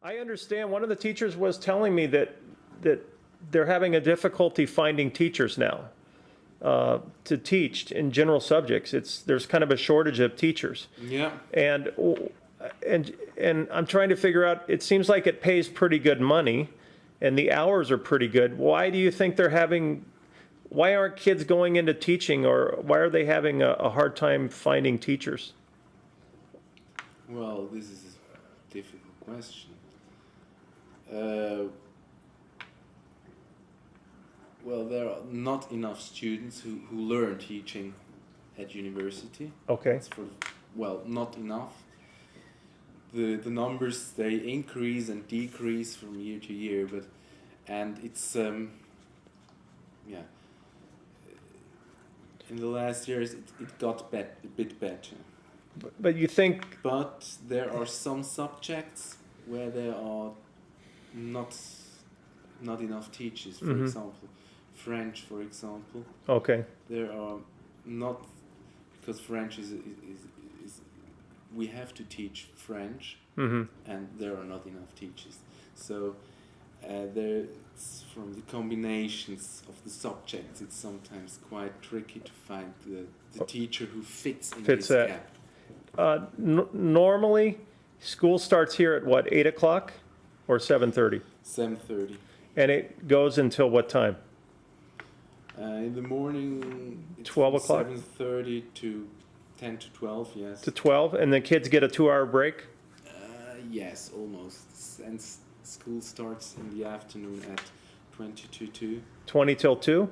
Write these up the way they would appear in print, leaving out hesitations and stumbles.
I understand. One of the teachers was telling me that they're having a difficulty finding teachers now to teach in general subjects. There's kind of a shortage of teachers. Yeah. And I'm trying to figure out, it seems like it pays pretty good money and the hours are pretty good. Why do you think why aren't kids going into teaching, or why are they having a hard time finding teachers? Well, this is a difficult question. Well, there are not enough students who learn teaching at university. Okay. That's not enough. The numbers, they increase and decrease from year to year, and it's yeah. In the last years, it got a bit better. But you think... But there are some subjects where there are not enough teachers. For example, French, for example. Okay. There are not, because French is we have to teach French, and there are not enough teachers. So there's, from the combinations of the subjects, it's sometimes quite tricky to find the teacher who fits in this gap. Normally, school starts here at what, 8 o'clock or 7:30? 7:30. And it goes until what time? In the morning, it's 12 o'clock? 7:30 to 10 to 12, yes. To 12, and the kids get a 2-hour break? Yes, almost. And school starts in the afternoon at 20 to 2. 20 till 2?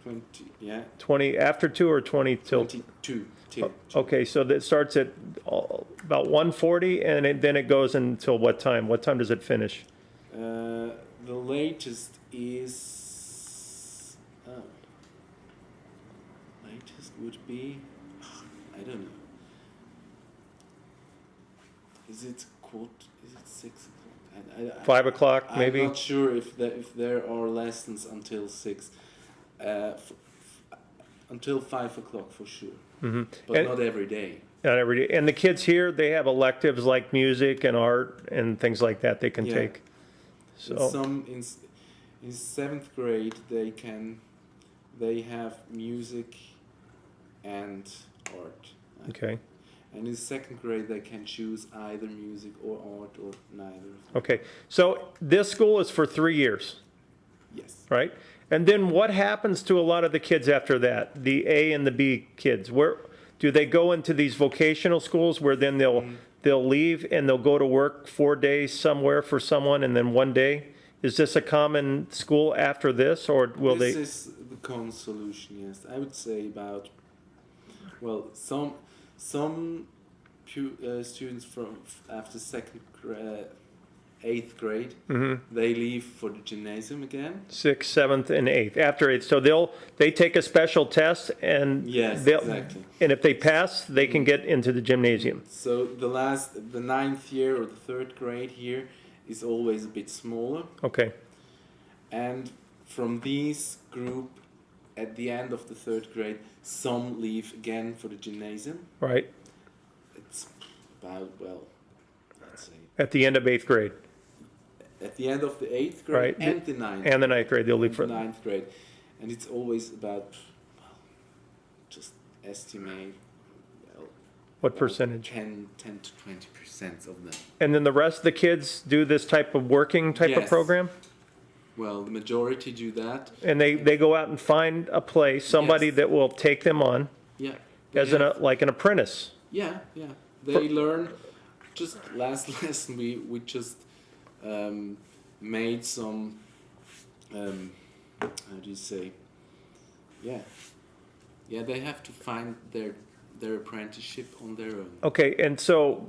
20, yeah. 20 after 2 or 20 till? 22 till 2. Okay, so that starts at about 1:40, and then it goes until what time? What time does it finish? The latest is... latest would be... I don't know. Is it 6 o'clock? 5 o'clock, maybe? I'm not sure if there are lessons until 6. Until 5 o'clock for sure. But not every day. Not every day. And the kids here, they have electives like music and art and things like that they can take. So In 7th grade they have music and art. Okay. And in 2nd grade they can choose either music or art or neither. Okay. So this school is for 3 years. Yes. Right? And then what happens to a lot of the kids after that? The A and the B kids. Where do they go into these vocational schools where then they'll leave and they'll go to work 4 days somewhere for someone and then 1 day? Is this a common school after this, or will they? This is the common solution. Yes, I would say about some students from after 8th grade, they leave for the gymnasium again. 6th, 7th, and 8th. After 8th, so they take a special test, and yes, exactly. And if they pass, they can get into the gymnasium. So the 9th year or the 3rd grade here is always a bit smaller. Okay. And from this group, at the end of the 3rd grade, some leave again for the gymnasium. Right. It's about, let's say... At the end of 8th grade. At the end of the 8th grade, right. And the 9th. And the 9th grade, they'll leave for the 9th grade. And it's always about, just estimate, what percentage? 10 to 20% of them. And then the rest of the kids do this type of working type of program? Well, the majority do that. And they go out and find a place, somebody that will take them on. Yeah. As like an apprentice. Yeah. They learn. Just last lesson, we just made some. How do you say? Yeah. They have to find their apprenticeship on their own. Okay, and so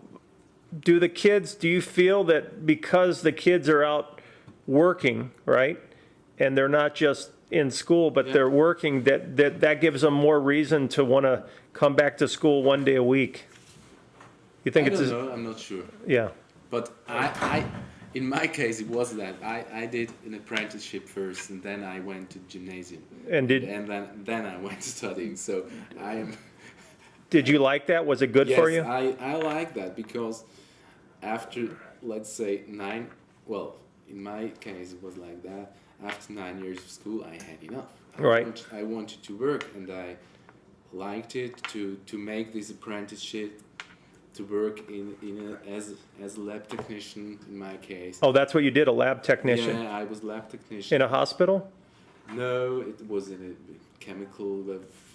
do you feel that because the kids are out working, right, and they're not just in school, but they're working, that gives them more reason to want to come back to school 1 day a week? You think I don't know, I'm not sure. Yeah. But I in my case, it was that. I did an apprenticeship first, and then I went to gymnasium. And then I went studying, so I am... Did you like that? Was it good for you? Yes, I like that, because after, let's say, well, in my case, it was like that. After 9 years of school, I had enough. Right. I wanted to work, and I liked it to make this apprenticeship, to work as a lab technician in my case. Oh, that's what you did, a lab technician? Yeah, I was lab technician. In a hospital? No, it was in a chemical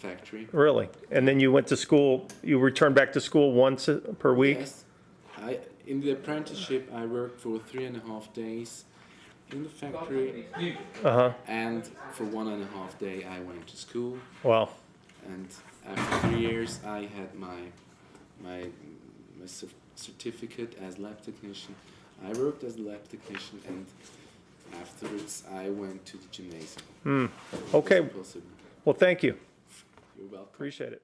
factory. Really? And then you went to school, you returned back to school once per week? Yes. In the apprenticeship, I worked for 3.5 days in the factory, Uh-huh. and for 1.5 day I went to school. Wow. And after 3 years, I had my certificate as lab technician. I worked as a lab technician, and afterwards I went to the gymnasium. Okay. Possible. Well, thank you. You're welcome. Appreciate it.